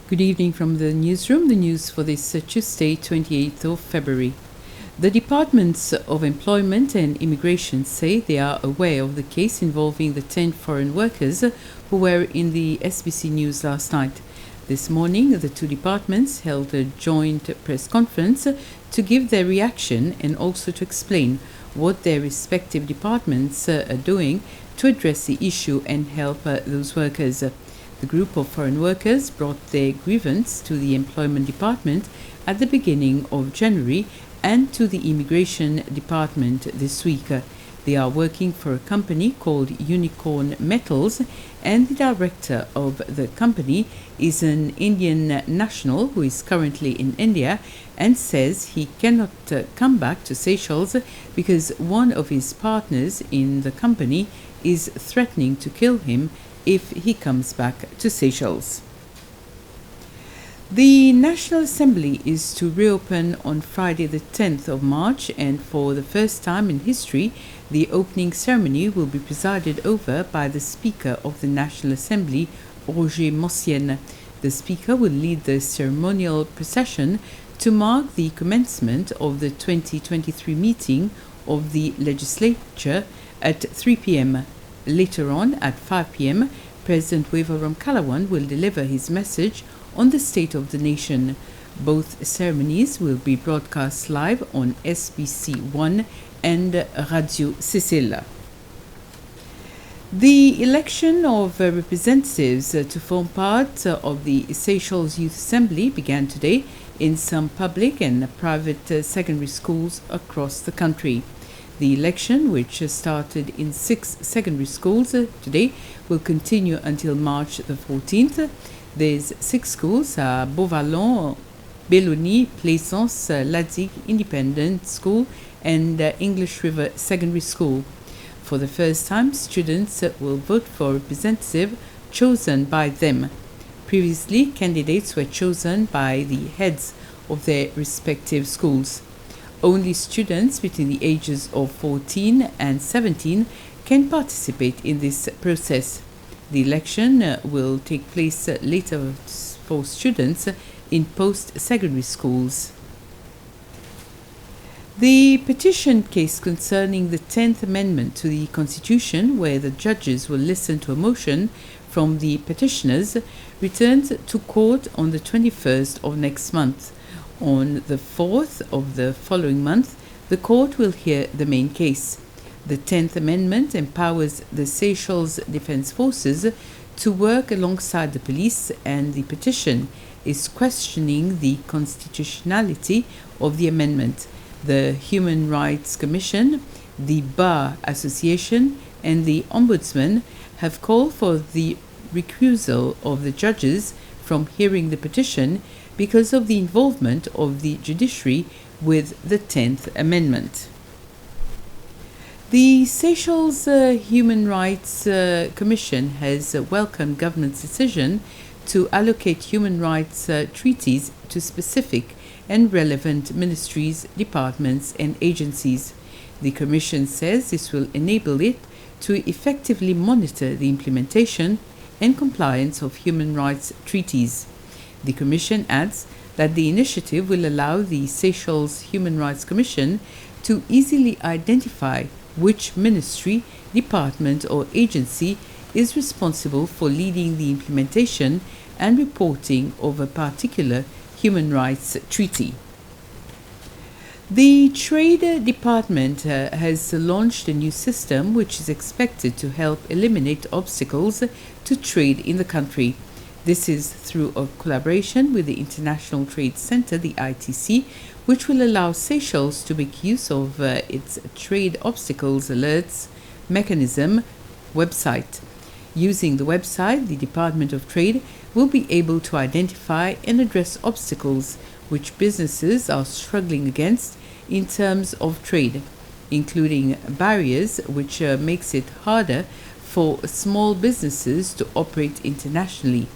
Good evening from the newsroom. The news for this Tuesday, 28th of February. The Departments of Employment and Immigration say they are aware of the case involving the 10 foreign workers who were in the SBC News last night. This morning, the two departments held a joint press conference to give their reaction and also to explain what their respective departments are doing to address the issue and help those workers. The group of foreign workers brought their grievance to the Employment Department at the beginning of January and to the Immigration Department this week. They are working for a company called Unicorn Metals, and the director of the company is an Indian national who is currently in India and says he cannot come back to Seychelles because one of his partners in the company is threatening to kill him if he comes back to Seychelles. The National Assembly is to reopen on Friday the 10th of March, and for the first time in history, the opening ceremony will be presided over by the Speaker of the National Assembly, Roger Mossienne. The Speaker will lead the ceremonial procession to mark the commencement of the 2023 meeting of the legislature at 3 p.m. Later on, at 5 p.m., President Wevaram Kalawan will deliver his message on the state of the nation. Both ceremonies will be broadcast live on SBC 1 and Radio Sicile. The election of representatives to form part of the Seychelles Youth Assembly began today in some public and private secondary schools across the country. The election, which started in 6 secondary schools today, will continue until March the 14th. These 6 schools are Beauvallon, Belloni, Plaisance, Ladig Independent School and English River Secondary School. For the first time, students will vote for a representative chosen by them. Previously, candidates were chosen by the heads of their respective schools. Only students between the ages of 14 and 17 can participate in this process. The election will take place later for students in post-secondary schools. The petition case concerning the 10th Amendment to the Constitution, where the judges will listen to a motion from the petitioners, returns to court on the 21st of next month. On the 4th of the following month, the court will hear the main case. The 10th Amendment empowers the Seychelles Defense Forces to work alongside the police, and the petition is questioning the constitutionality of the amendment. The Human Rights Commission, the Bar Association, and the Ombudsman have called for the recusal of the judges from hearing the petition because of the involvement of the judiciary with the 10th Amendment. The Seychelles Human Rights Commission has welcomed government's decision to allocate human rights treaties to specific and relevant ministries, departments and agencies. The Commission says this will enable it to effectively monitor the implementation and compliance of human rights treaties. The Commission adds that the initiative will allow the Seychelles Human Rights Commission to easily identify which ministry, department or agency is responsible for leading the implementation and reporting of a particular human rights treaty. The Trade Department has launched a new system which is expected to help eliminate obstacles to trade in the country. This is through a collaboration with the International Trade Center, the ITC, which will allow Seychelles to make use of its Trade Obstacles Alerts mechanism website. Using the website, the Department of Trade will be able to identify and address obstacles which businesses are struggling against in terms of trade, including barriers which makes it harder for small businesses to operate internationally.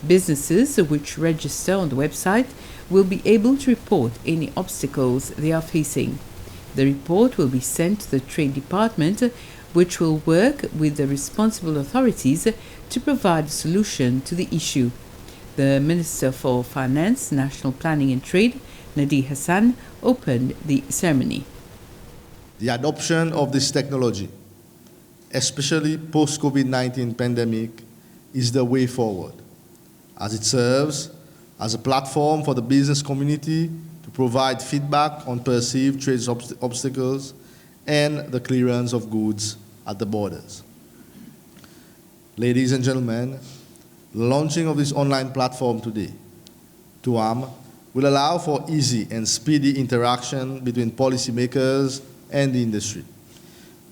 Businesses which register on the website will be able to report any obstacles they are facing. The report will be sent to the Trade Department, which will work with the responsible authorities to provide a solution to the issue. The Minister for Finance, National Planning and Trade, Nadi Hassan, opened the ceremony. The adoption of this technology, especially post-COVID-19 pandemic, is the way forward, as it serves as a platform for the business community to provide feedback on perceived trade obstacles and the clearance of goods at the borders. Ladies and gentlemen, the launching of this online platform today, TUAM, will allow for easy and speedy interaction between policymakers and the industry,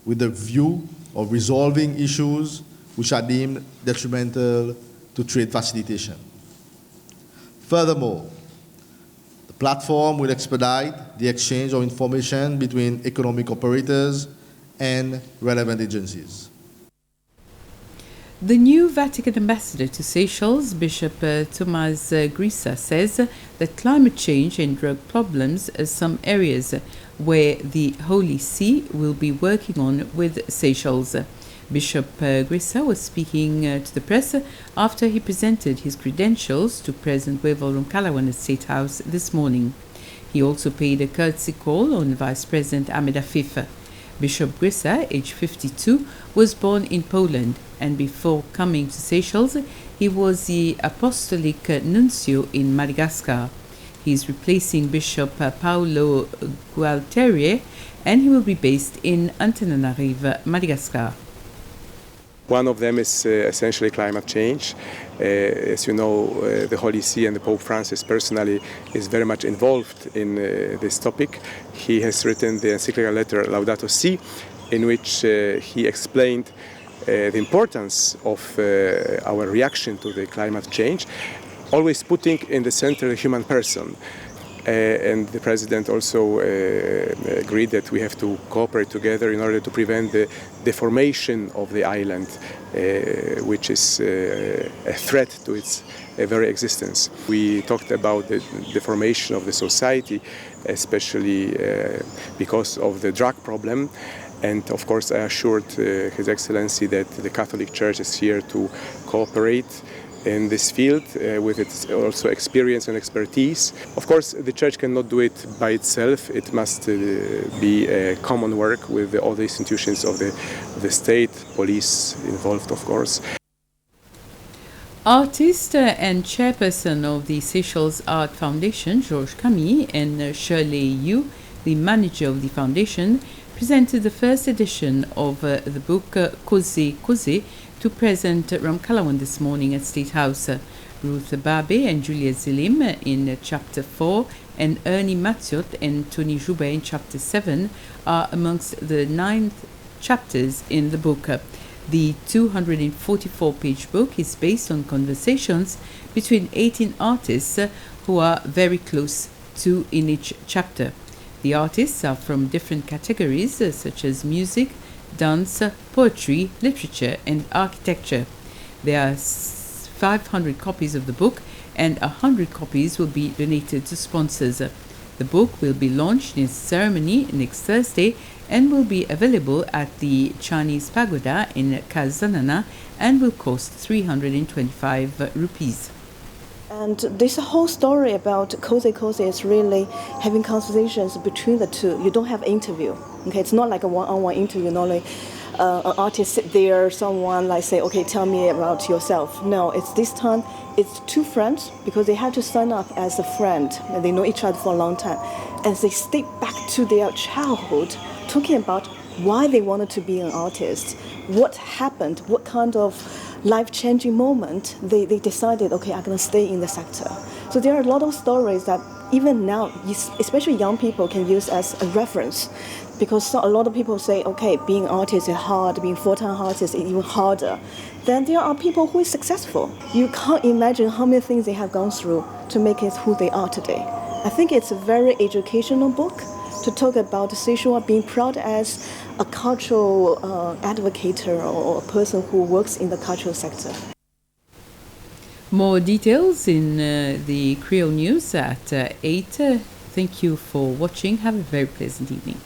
with the view of resolving issues which are deemed detrimental to trade facilitation. Furthermore, the platform will expedite the exchange of information between economic operators and relevant agencies. The new Vatican ambassador to Seychelles, Bishop Thomas Grissa, says that climate change and drug problems are some areas where the Holy See will be working on with Seychelles. Bishop Grissa was speaking to the press after he presented his credentials to President Wavell Rumkalawan at State House this morning. He also paid a courtesy call on Vice President Ahmed Afif. Bishop Grissa, aged 52, was born in Poland, and before coming to Seychelles, he was the apostolic nuncio in Madagascar. He is replacing Bishop Paulo Gualtieri, and he will be based in Antananarivo, Madagascar. One of them is essentially climate change. As you know, the Holy See and the Pope Francis personally is very much involved in this topic. He has written the encyclical letter Laudato Si, in which he explained the importance of our reaction to the climate change, always putting in the center the human person. And the President also agreed that we have to cooperate together in order to prevent the deformation of the island, which is a threat to its very existence. We talked about the deformation of the society, especially because of the drug problem. And of course, I assured His Excellency that the Catholic Church is here to cooperate in this field with its also experience and expertise. Of course, the Church cannot do it by itself. It must be a common work with the other institutions of the state, police involved, of course. Artist and chairperson of the Seychelles Art Foundation, Georges Camille, and Shirley Yu, the manager of the foundation, presented the first edition of the book Koze Koze to President Rumkalawan this morning at State House. Ruth Babe and Julia Zilim in Chapter 4 and Ernie Mathiot and Tony Joubert in Chapter 7 are amongst the 9 chapters in the book. The 244-page book is based on conversations between 18 artists who are very close to in each chapter. The artists are from different categories such as music, dance, poetry, literature, and architecture. There are 500 copies of the book, and 100 copies will be donated to sponsors. The book will be launched in ceremony next Thursday and will be available at the Chinese Pagoda in Kazanana and will cost 325 rupees. And this whole story about Koze Koze is really having conversations between the two. You don't have interview. Okay, it's not like a one-on-one interview. Not like an artist sit there, someone like say, okay, tell me about yourself. No, it's this time it's two friends because they had to sign up as a friend and they know each other for a long time, and they stay back to their childhood, talking about why they wanted to be an artist, what happened, what kind of life-changing moment they decided, okay, I'm going to stay in the sector. So there are a lot of stories that even now, especially young people, can use as a reference, because a lot of people say, okay, being an artist is hard, being full-time artist is even harder. Then there are people who are successful. You can't imagine how many things they have gone through to make it who they are today. I think it's a very educational book to talk about Seychelles being proud as a cultural advocate or a person who works in the cultural sector. More details in the Creole News at 8. Thank you for watching. Have a very pleasant evening.